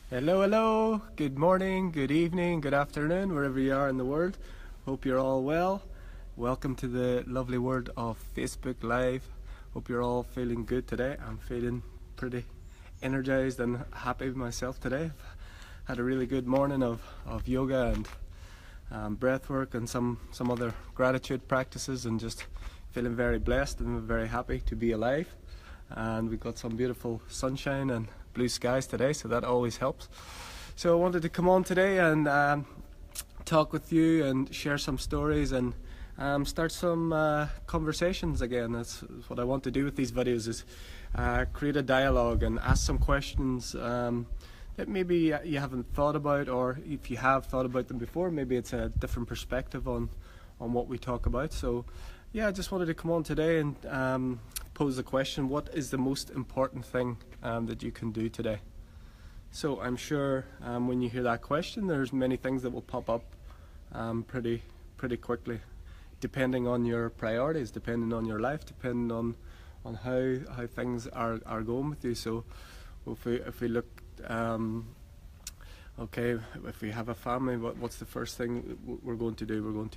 Hello, hello. Good morning, good evening, good afternoon, wherever you are in the world. Hope you're all well. Welcome to the lovely world of Facebook Live. Hope you're all feeling good today. I'm feeling pretty energized and happy with myself today. I've had a really good morning of yoga and breathwork and some other gratitude practices, and just feeling very blessed and very happy to be alive. And we've got some beautiful sunshine and blue skies today, so that always helps. So I wanted to come on today and talk with you and share some stories and start some conversations again. That's what I want to do with these videos, is create a dialogue and ask some questions that maybe you haven't thought about, or if you have thought about them before, maybe it's a different perspective on what we talk about. So yeah, I just wanted to come on today and pose the question: what is the most important thing that you can do today? So I'm sure when you hear that question, there's many things that will pop up pretty quickly, depending on your priorities, depending on your life, depending on how things are going with you. So if we look, okay, if we have a family, what's the first thing we're going to do? We're going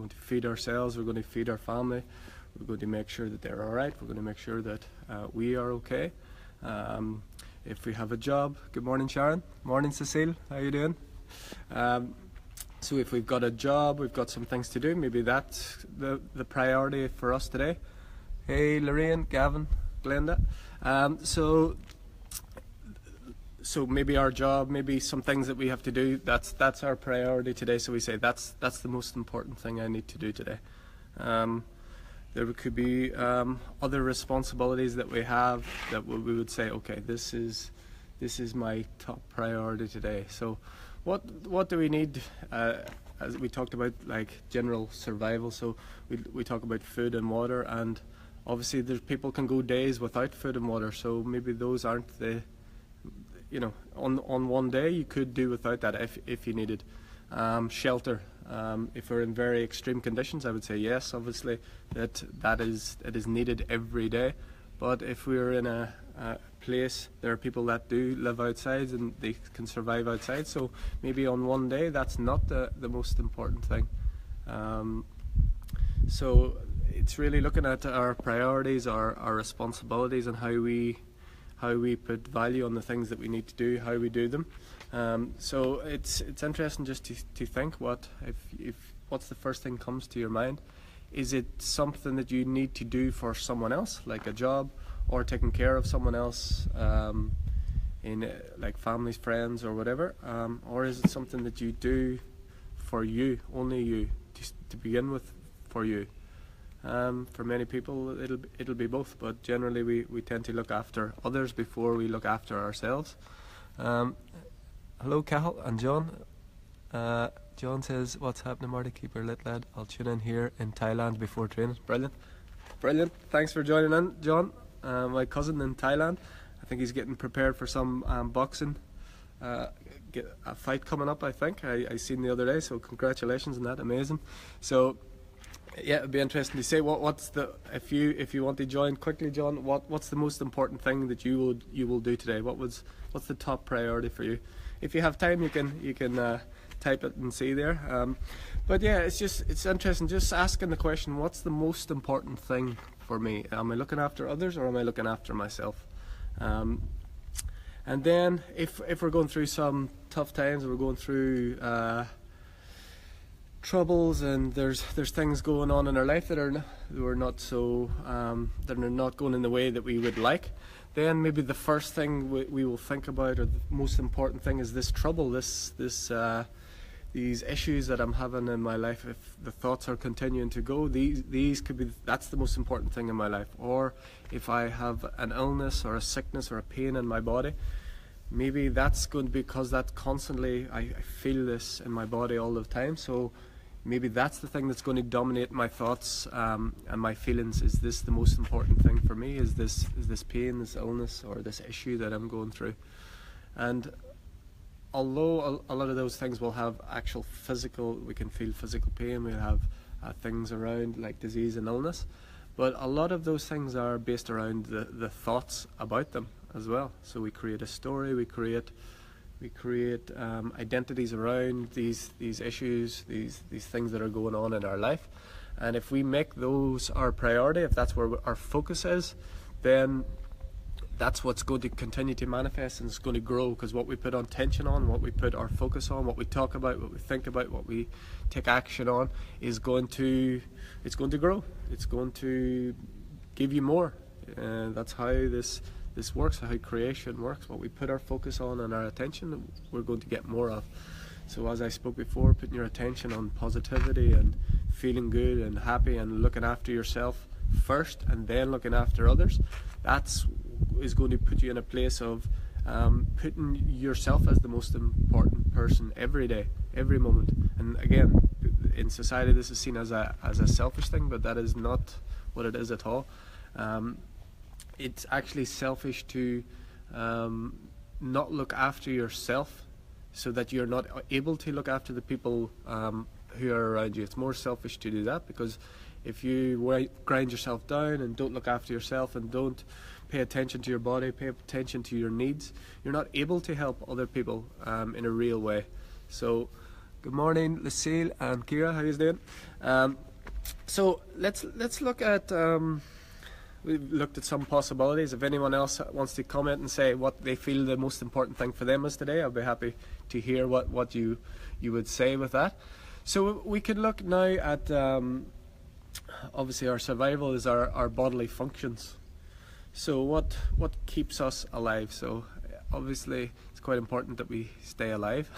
to feed ourselves. We're going to feed our family. We're going to make sure that they're all right. We're going to make sure that we are okay. If we have a job, good morning, Sharon. Morning, Cecile. How you doing? So if we've got a job, we've got some things to do. Maybe that's the priority for us today. Hey, Lorraine, Gavin, Glenda. So maybe our job, maybe some things that we have to do, that's our priority today. So we say that's the most important thing I need to do today. There could be other responsibilities that we have that we would say, okay, this is my top priority today. So what do we need? As we talked about, like general survival. So we talk about food and water, and obviously there's people can go days without food and water. So maybe those aren't the, on one day you could do without that if you needed. Shelter. If we're in very extreme conditions, I would say yes, obviously that is needed every day. But if we're in a place, there are people that do live outside and they can survive outside. So maybe on one day that's not the most important thing. So it's really looking at our priorities, our responsibilities, and how we put value on the things that we need to do, how we do them. So it's interesting just to think what's the first thing comes to your mind. Is it something that you need to do for someone else, like a job, or taking care of someone else, in like families, friends, or whatever, or is it something that you do for you, only you, to begin with, for you? For many people it'll be both, but generally we tend to look after others before we look after ourselves. Hello, Cahill and John. John says, what's happening, Marty? Keep her lit, lad. I'll tune in here in Thailand before training. Brilliant. Thanks for joining in, John. My cousin in Thailand. I think he's getting prepared for some boxing. Get a fight coming up, I think. I seen the other day, so congratulations on that. Amazing. So yeah, it'd be interesting to say what's the, if you want to join quickly, John, what's the most important thing that you will do today? What's the top priority for you? If you have time, you can type it and see there. But yeah, it's interesting just asking the question: what's the most important thing for me? Am I looking after others, or am I looking after myself? And then if we're going through some tough times, we're going through troubles, and there's things going on in our life that are not going in the way that we would like, then maybe the first thing we will think about, or the most important thing, is this trouble, these issues that I'm having in my life. If the thoughts are continuing to go, these could be, that's the most important thing in my life. Or if I have an illness or a sickness or a pain in my body, maybe that's going to be because that constantly I feel this in my body all the time. So maybe that's the thing that's going to dominate my thoughts and my feelings. Is this the most important thing for me? Is this pain, this illness, or this issue that I'm going through? And although a lot of those things will have actual physical, we can feel physical pain, we'll have things around like disease and illness, but a lot of those things are based around the thoughts about them as well. So we create a story, we create We create identities around these issues, these things that are going on in our life. And if we make those our priority, if that's where our focus is, then that's what's going to continue to manifest, and it's going to grow, because what we put on tension on, what we put our focus on, what we talk about, what we think about, what we take action on is going to grow. It's going to give you more. And that's how this works, how creation works. What we put our focus on and our attention, we're going to get more of. So as I spoke before, putting your attention on positivity and feeling good and happy and looking after yourself first and then looking after others, that's is going to put you in a place of putting yourself as the most important person every day, every moment. And again, in society this is seen as a selfish thing, but that is not what it is at all. It's actually selfish to not look after yourself, so that you're not able to look after the people who are around you. It's more selfish to do that, because if you grind yourself down and don't look after yourself and don't pay attention to your body, pay attention to your needs, you're not able to help other people in a real way. So good morning, Lucille and Kira, how are you doing? So let's look at we've looked at some possibilities. If anyone else wants to comment and say what they feel the most important thing for them is today, I'll be happy to hear what you would say with that. So we could look now at obviously our survival is our bodily functions. So what keeps us alive? So obviously it's quite important that we stay alive.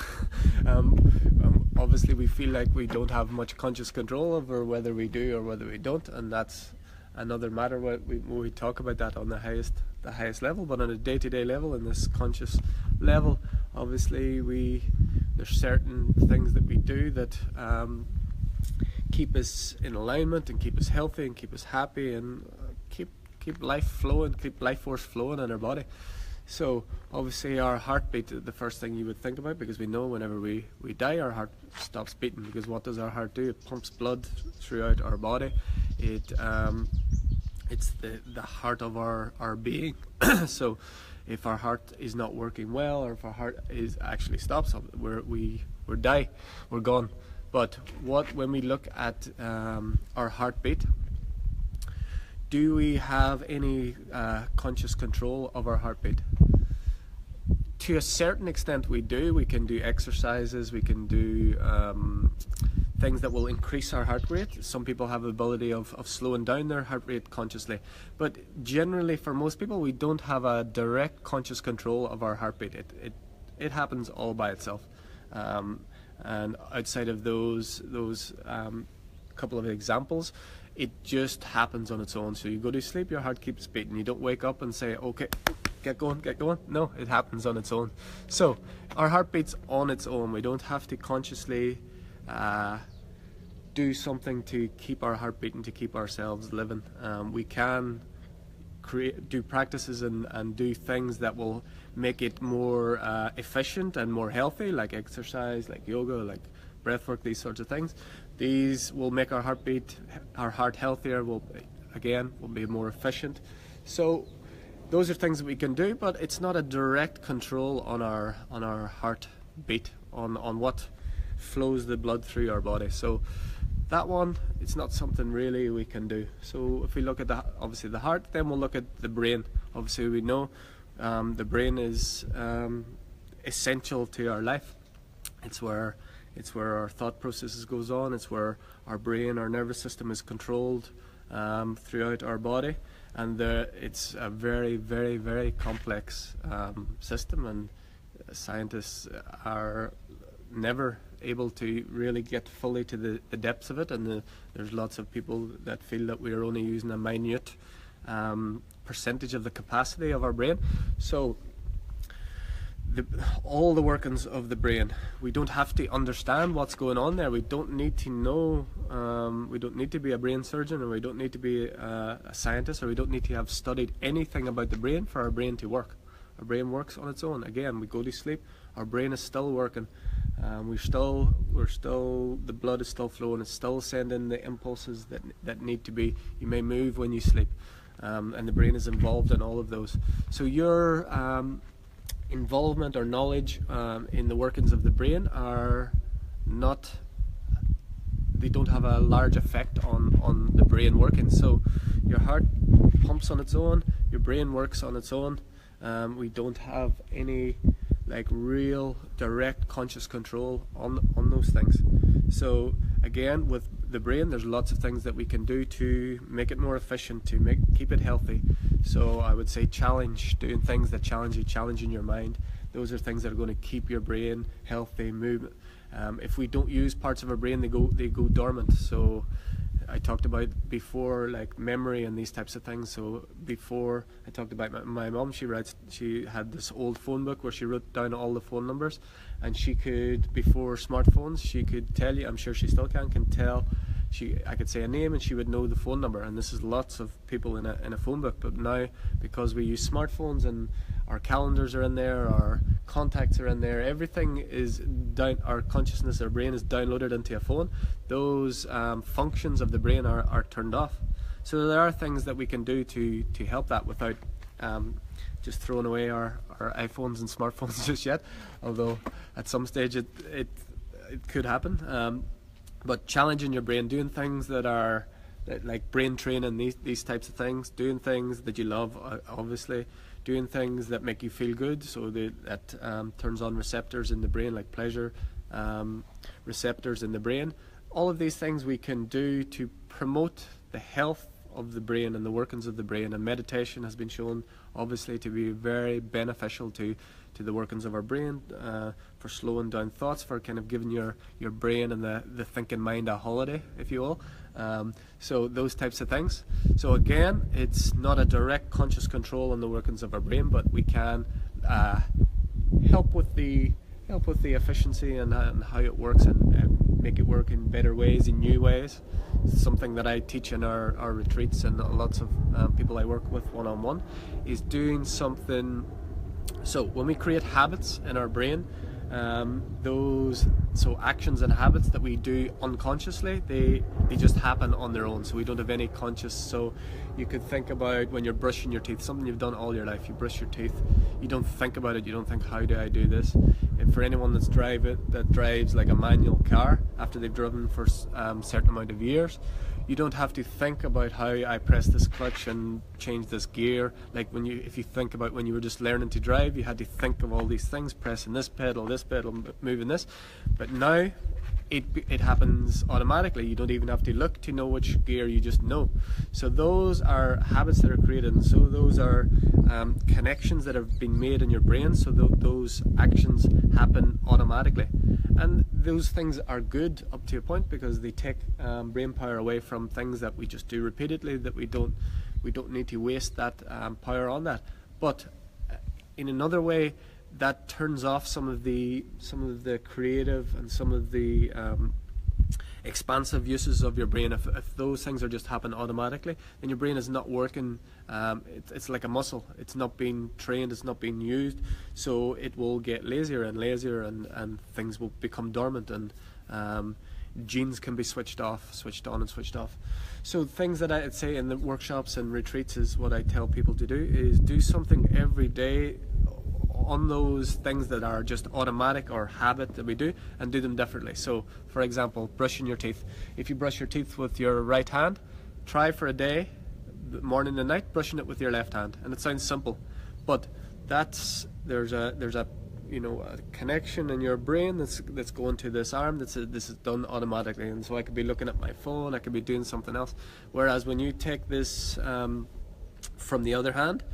Obviously we feel like we don't have much conscious control over whether we do or whether we don't, and that's another matter when we talk about that on the highest level. But on a day-to-day level, in this conscious level, obviously there's certain things that we do that keep us in alignment and keep us healthy and keep us happy and keep life flowing, keep life force flowing in our body. So obviously our heartbeat is the first thing you would think about, because we know whenever we die our heart stops beating, because what does our heart do? It pumps blood throughout our body. It's the heart of our being. So if our heart is not working well, or if our heart actually stops, we're gone. But when we look at our heartbeat, do we have any conscious control of our heartbeat? To a certain extent we do. We can do exercises, we can do things that will increase our heart rate. Some people have the ability of slowing down their heart rate consciously, but generally for most people we don't have a direct conscious control of our heartbeat. It happens all by itself, and outside of those couple of examples, it just happens on its own. So you go to sleep, your heart keeps beating. You don't wake up and say, okay, get going. No, it happens on its own. So our heart beats on its own. We don't have to consciously do something to keep our heart beating, to keep ourselves living. We can do practices and do things that will make it more efficient and more healthy, like exercise, like yoga, like breathwork, these sorts of things. These will make our heart healthier, will be more efficient. So those are things that we can do, but it's not a direct control on our heartbeat, on what flows the blood through our body. So that one, it's not something really we can do. So if we look at obviously the heart, then we'll look at the brain. Obviously we know the brain is essential to our life. It's where our thought processes goes on. It's where our brain, our nervous system is controlled throughout our body, and it's a very, very, very complex system, and scientists are never able to really get fully to the depths of it, and there's lots of people that feel that we're only using a minute percentage of the capacity of our brain. So all the workings of the brain, we don't have to understand what's going on there. We don't need to know, we don't need to be a brain surgeon, or we don't need to be a scientist, or we don't need to have studied anything about the brain for our brain to work. Our brain works on its own. Again, we go to sleep, our brain is still working. The blood is still flowing. It's still sending the impulses that need to be. You may move when you sleep, and the brain is involved in all of those. So involvement or knowledge in the workings of the brain are not, they don't have a large effect on the brain working. So your heart pumps on its own, your brain works on its own. We don't have any like real direct conscious control on those things. So again, with the brain, there's lots of things that we can do to make it more efficient, to keep it healthy. So I would say doing things that challenge you, challenging your mind. Those are things that are going to keep your brain healthy, movement. If we don't use parts of our brain, they go dormant. So I talked about before, like memory and these types of things. So before I talked about my mom, she had this old phone book where she wrote down all the phone numbers, and she could, before smartphones, she could tell you, I'm sure she still can tell, I could say a name and she would know the phone number, and this is lots of people in a phone book. But now, because we use smartphones and our calendars are in there, our contacts are in there, everything is down, our consciousness, our brain is downloaded into a phone. Those functions of the brain are turned off. So there are things that we can do to help that without just throwing away our iPhones and smartphones just yet, although at some stage it could happen. But challenging your brain, doing things that are like brain training, these types of things, doing things that you love, obviously, doing things that make you feel good, so that turns on receptors in the brain, like pleasure receptors in the brain. All of these things we can do to promote the health of the brain and the workings of the brain, and meditation has been shown obviously to be very beneficial to the workings of our brain, for slowing down thoughts, for kind of giving your brain and the thinking mind a holiday, if you will. So those types of things. So again, it's not a direct conscious control on the workings of our brain, but we can help with the efficiency and how it works, and make it work in better ways, in new ways. It's something that I teach in our retreats, and lots of people I work with one-on-one, is doing something. So when we create habits in our brain, so actions and habits that we do unconsciously, they just happen on their own, so we don't have any conscious. So you could think about when you're brushing your teeth, something you've done all your life, you brush your teeth, you don't think about it, you don't think, how do I do this? And for anyone that drives like a manual car after they've driven for a certain amount of years, you don't have to think about how I press this clutch and change this gear. Like if you think about when you were just learning to drive, you had to think of all these things, pressing this pedal, moving this. But now it happens automatically. You don't even have to look to know which gear, you just know. So those are habits that are created, and so those are connections that have been made in your brain, so those actions happen automatically. And those things are good up to a point, because they take brain power away from things that we just do repeatedly, that we don't need to waste that power on that. But in another way, that turns off some of the creative and some of the expansive uses of your brain. If those things are just happen automatically, then your brain is not working. It's like a muscle. It's not being trained. It's not being used. So it will get lazier and lazier, and things will become dormant, and genes can be switched on and switched off. So things that I'd say in the workshops and retreats is what I tell people to do is do something every day on those things that are just automatic or habit that we do, and do them differently. So for example, brushing your teeth. If you brush your teeth with your right hand, try for a day, morning and night, brushing it with your left hand. And it sounds simple, but there's a connection in your brain that's going to this arm, this is done automatically. And so I could be looking at my phone, I could be doing something else. Whereas when you take this from the other hand,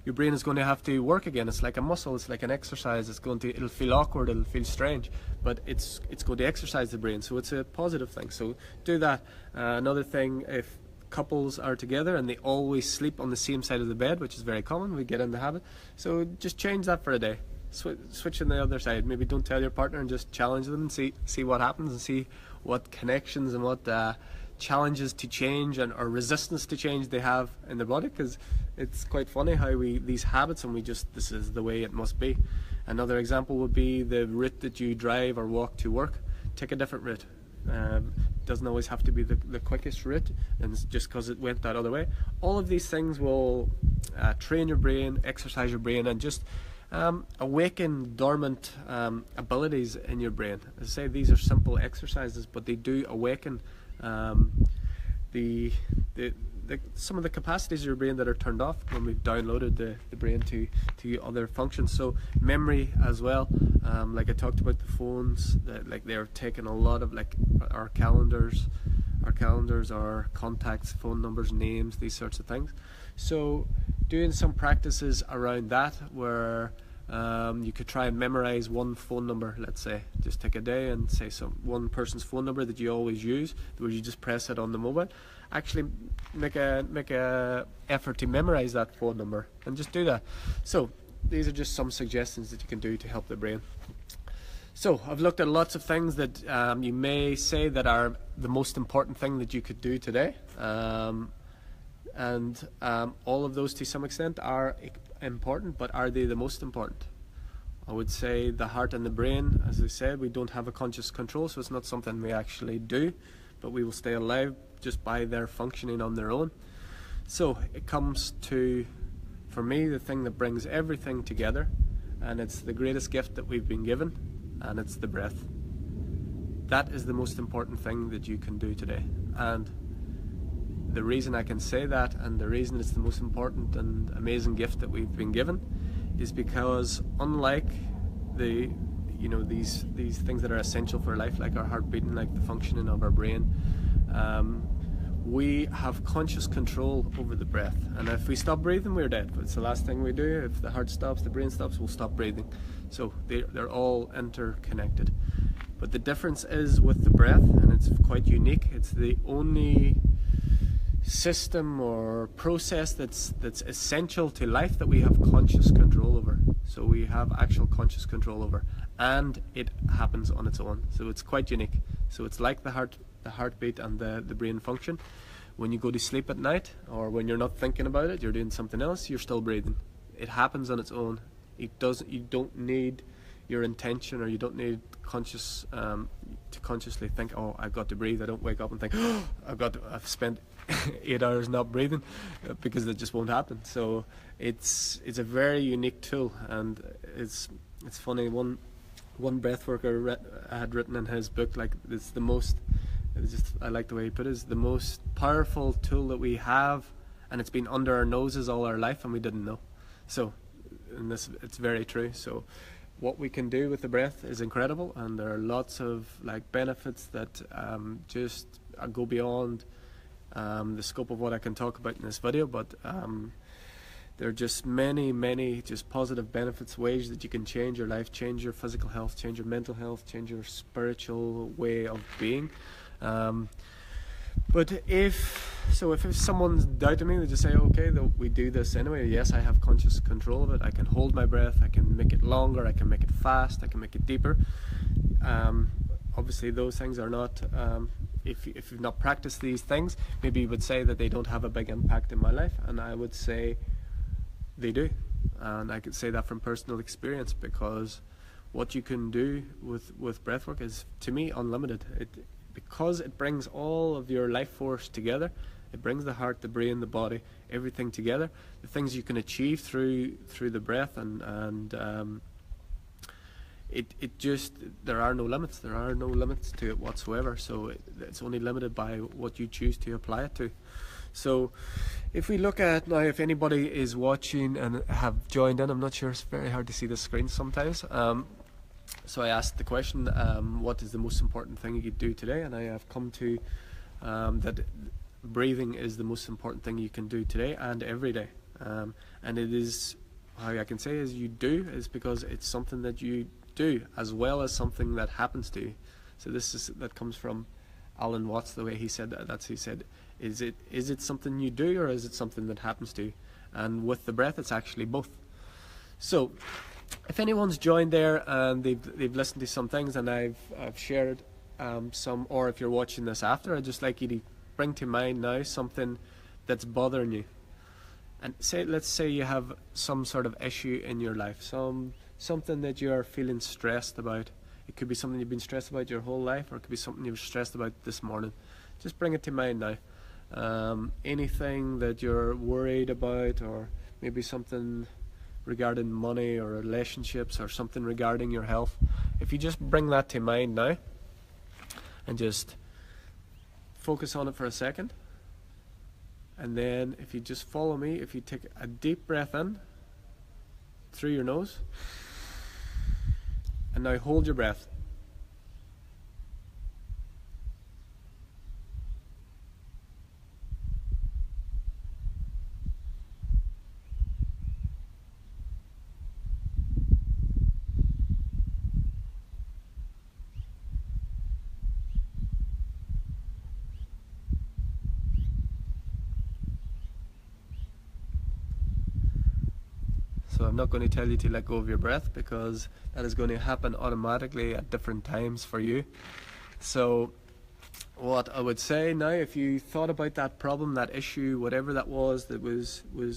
your brain is going to have to work again. It's like a muscle, it's like an exercise. It'll feel awkward, it'll feel strange, but it's going to exercise the brain, so it's a positive thing. So do that. Another thing, if couples are together and they always sleep on the same side of the bed, which is very common, we get in the habit, so just change that for a day. Switch on the other side. Maybe don't tell your partner, and just challenge them and see what happens, and see what connections and what challenges to change or resistance to change they have in their body, because it's quite funny how these habits, and this is the way it must be. Another example would be the route that you drive or walk to work. Take a different route. Doesn't always have to be the quickest route, and it's just because it went that other way. All of these things will train your brain, exercise your brain, and just Awaken dormant abilities in your brain. As I say, these are simple exercises, but they do awaken the some of the capacities of your brain that are turned off when we've downloaded the brain to other functions. So memory as well, like I talked about the phones, like they're taking a lot of like our calendars, our contacts, phone numbers, names, these sorts of things. So doing some practices around that where you could try and memorize one phone number, let's say. Just take a day and say one person's phone number that you always use, where you just press it on the mobile. Actually make a effort to memorize that phone number and just do that. So these are just some suggestions that you can do to help the brain. So I've looked at lots of things that you may say that are the most important thing that you could do today. And all of those to some extent are important, but are they the most important? I would say the heart and the brain, as I said, we don't have a conscious control, so it's not something we actually do, but we will stay alive just by their functioning on their own. So it comes to, for me, the thing that brings everything together, and it's the greatest gift that we've been given, and it's the breath. That is the most important thing that you can do today. And the reason I can say that, and the reason it's the most important and amazing gift that we've been given, is because unlike these things that are essential for life, like our heart beating, like the functioning of our brain, we have conscious control over the breath. And if we stop breathing, we're dead. It's the last thing we do. If the heart stops, the brain stops, we'll stop breathing. So they're all interconnected. But the difference is with the breath, and it's quite unique. It's the only system or process that's essential to life that we have conscious control over. So we have actual conscious control over, and it happens on its own. So it's quite unique. So it's like the heartbeat and the brain function. When you go to sleep at night, or when you're not thinking about it, you're doing something else, you're still breathing. It happens on its own. You don't need your intention, or you don't need to consciously think, oh, I've got to breathe. I don't wake up and think, oh, I've spent 8 hours not breathing, because it just won't happen. So it's a very unique tool, and it's funny. One breathworker had written in his book, like, I like the way he put it, it's the most powerful tool that we have, and it's been under our noses all our life and we didn't know. So, and it's very true. So what we can do with the breath is incredible, and there are lots of benefits that just go beyond the scope of what I can talk about in this video, but there are just many just positive benefits, ways that you can change your life, change your physical health, change your mental health, change your spiritual way of being. But if someone's doubting me, they just say, okay, we do this anyway. Yes, I have conscious control of it. I can hold my breath, I can make it longer, I can make it fast, I can make it deeper. Obviously those things are not, if you've not practiced these things, maybe you would say that they don't have a big impact in my life, and I would say they do. And I could say that from personal experience, because what you can do with breathwork is, to me, unlimited. Because it brings all of your life force together. It brings the heart, the brain, the body, everything together. The things you can achieve through the breath, and it just, there are no limits. There are no limits to it whatsoever. So it's only limited by what you choose to apply it to. So if we look at now, if anybody is watching and have joined in, I'm not sure, it's very hard to see the screen sometimes. So I asked the question, what is the most important thing you could do today? And I have come to that breathing is the most important thing you can do today and every day. And it is, how I can say is because it's something that you do as well as something that happens to you. So that comes from Alan Watts, the way he said that. He said, is it something you do, or is it something that happens to you? And with the breath, it's actually both. So if anyone's joined there and they've listened to some things, and I've shared some, or if you're watching this after, I'd just like you to bring to mind now something that's bothering you. And let's say you have some sort of issue in your life, something that you're feeling stressed about. It could be something you've been stressed about your whole life, or it could be something you were stressed about this morning. Just bring it to mind now. Anything that you're worried about, or maybe something regarding money or relationships or something regarding your health, if you just bring that to mind now and just focus on it for a second, and then if you just follow me, if you take a deep breath in through your nose, and now hold your breath. So I'm not going to tell you to let go of your breath, because that is going to happen automatically at different times for you. So what I would say now, if you thought about that problem, that issue, whatever that was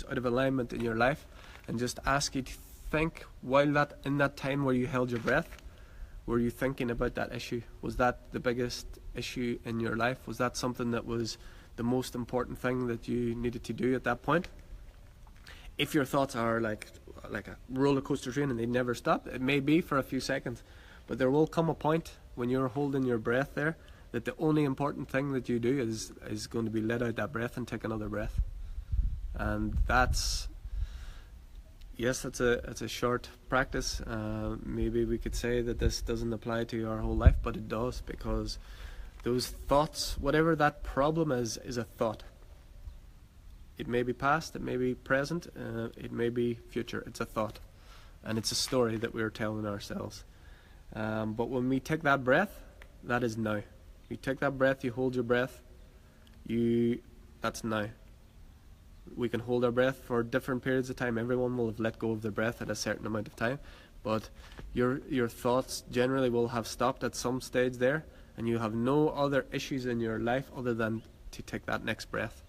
out of alignment in your life, and just ask you to think, while in that time where you held your breath, were you thinking about that issue? Was that the biggest issue in your life? Was that something that was the most important thing that you needed to do at that point? If your thoughts are like a roller coaster train and they never stop, it may be for a few seconds, but there will come a point when you're holding your breath there that the only important thing that you do is going to be let out that breath and take another breath. And that's it's a short practice. Maybe we could say that this doesn't apply to our whole life, but it does, because those thoughts, whatever that problem is a thought. It may be past, it may be present, it may be future. It's a thought, and it's a story that we're telling ourselves. But when we take that breath, that is now. You take that breath, you hold your breath, that's now. We can hold our breath for different periods of time. Everyone will have let go of their breath at a certain amount of time, but your thoughts generally will have stopped at some stage there, and you have no other issues in your life other than to take that next breath.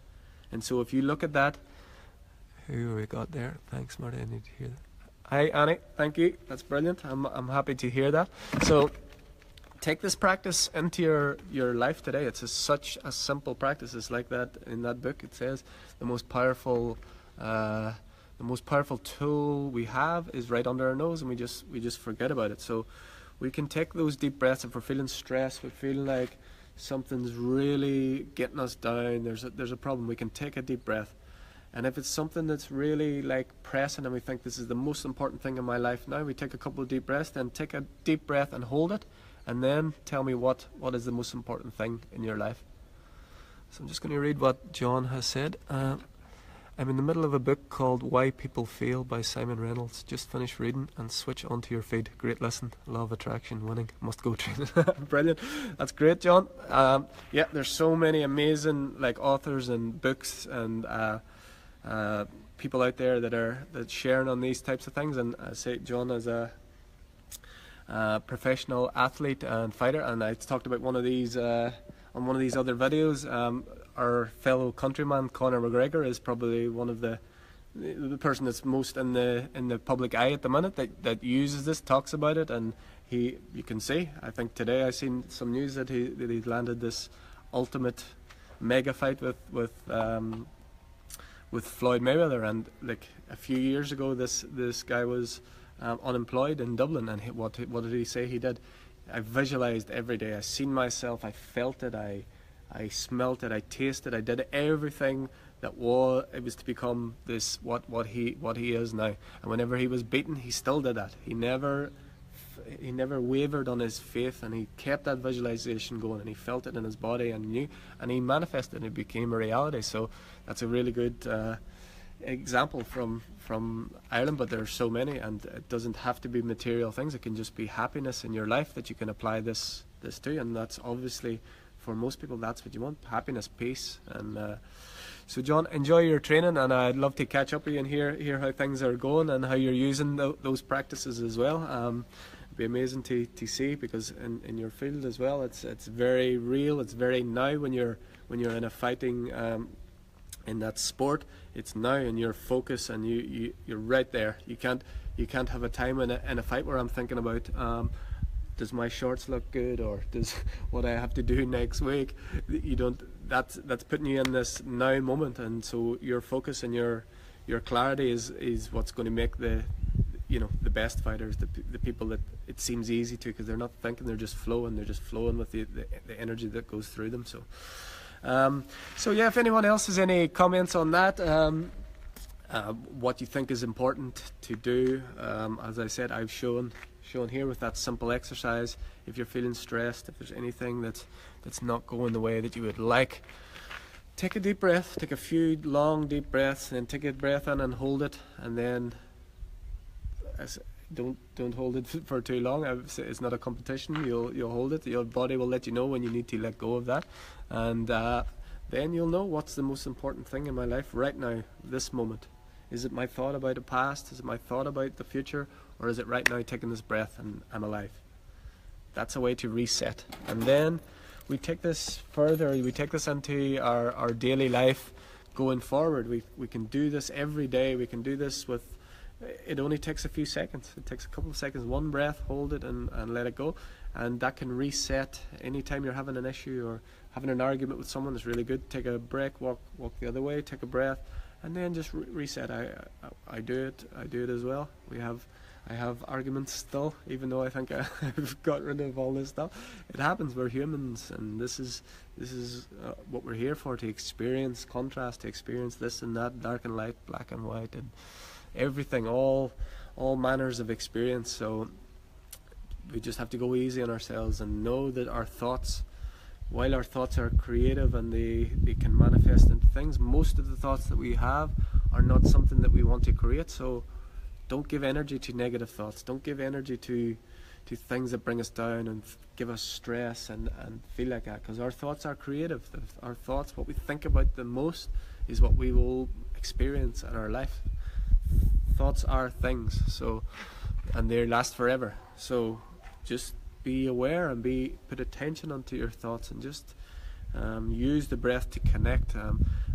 And so if you look at that, who have we got there? Thanks, Marty. I need to hear that. Hi, Annie. Thank you. That's brilliant. I'm happy to hear that. So take this practice into your life today. It's such a simple practice. It's like that in that book. It says the most powerful tool we have is right under our nose, and we just forget about it. So we can take those deep breaths if we're feeling stressed, we're feeling like something's really getting us down, there's a problem, we can take a deep breath. And if it's something that's really like pressing and we think this is the most important thing in my life now, we take a couple of deep breaths, then take a deep breath and hold it, and then tell me what is the most important thing in your life. So I'm just going to read what John has said. I'm in the middle of a book called Why People Fail by Simon Reynolds. Just finished reading and switch onto your feed. Great listen. Law of attraction, winning, must go training. Brilliant. That's great, John. Yeah, there's so many amazing authors and books and people out there that's sharing on these types of things. And I say John as a professional athlete and fighter, and I talked about one of these on one of these other videos. Our fellow countryman Conor McGregor is probably one of the person that's most in the public eye at the minute that uses this, talks about it, and you can see. I think today I seen some news that he landed this ultimate mega fight with Floyd Mayweather, and like a few years ago this guy was unemployed in Dublin, and what did he say he did? I visualized every day. I seen myself. I felt it. I smelt it. I tasted. I did everything that it was to become this what he is now. And whenever he was beaten, he still did that. He never wavered on his faith, and he kept that visualization going, and he felt it in his body and knew, and he manifested, and it became a reality. So that's a really good example from Ireland, but there are so many, and it doesn't have to be material things. It can just be happiness in your life that you can apply this to, and that's obviously for most people that's what you want: happiness, peace. And so John, enjoy your training, and I'd love to catch up with you and hear how things are going and how you're using those practices as well. It'd be amazing to see, because in your field as well, it's very real. It's very now when you're in a fighting in that sport. It's now, and your focus, and you're right there. You can't have a time in a fight where I'm thinking about does my shorts look good, or does what I have to do next week. You don't. That's putting you in this now moment, and so your focus and your your clarity is what's going to make the the best fighters, the people that it seems easy to, because they're not thinking, they're just flowing with the energy that goes through them. So so yeah, if anyone else has any comments on that, what you think is important to do, as I said, I've shown here with that simple exercise. If you're feeling stressed, if there's anything that's not going the way that you would like, take a deep breath, take a few long deep breaths, and then take a breath in and hold it, and then don't hold it for too long. It's not a competition. You'll hold it. Your body will let you know when you need to let go of that, and then you'll know what's the most important thing in my life right now, this moment. Is it my thought about the past? Is it my thought about the future? Or is it right now taking this breath and I'm alive? That's a way to reset. And then we take this further. We take this into our daily life going forward. We can do this every day. We can do this with, it only takes a few seconds. It takes a couple of seconds, one breath, hold it and let it go. And that can reset anytime you're having an issue or having an argument with someone. It's really good. Take a break, walk the other way, take a breath, and then just reset. I do it as well. I have arguments still, even though I think I've got rid of all this stuff. It happens. We're humans, and this is what we're here for, to experience contrast, to experience this and that, dark and light, black and white, and everything, all manners of experience. So we just have to go easy on ourselves and know that our thoughts, while our thoughts are creative and they can manifest into things, most of the thoughts that we have are not something that we want to create. So don't give energy to negative thoughts. Don't give energy to things that bring us down and give us stress and feel like that, because our thoughts are creative. Our thoughts, what we think about the most, is what we will experience in our life. Thoughts are things, so, and they last forever. So just be aware and put attention onto your thoughts, and just use the breath to connect.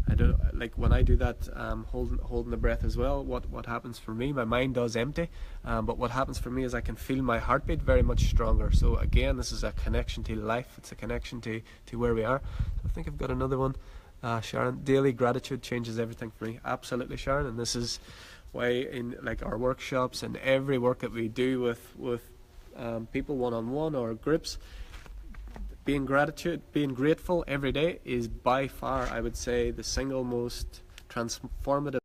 I don't like when I do that, holding the breath as well. What happens for me? My mind does empty, but what happens for me is I can feel my heartbeat very much stronger. So again, this is a connection to life. It's a connection to where we are. So I think I've got another one. Sharon, daily gratitude changes everything for me. Absolutely, Sharon, and this is why in like our workshops and every work that we do with people one-on-one or groups, being grateful every day is by far, I would say, the single most transformative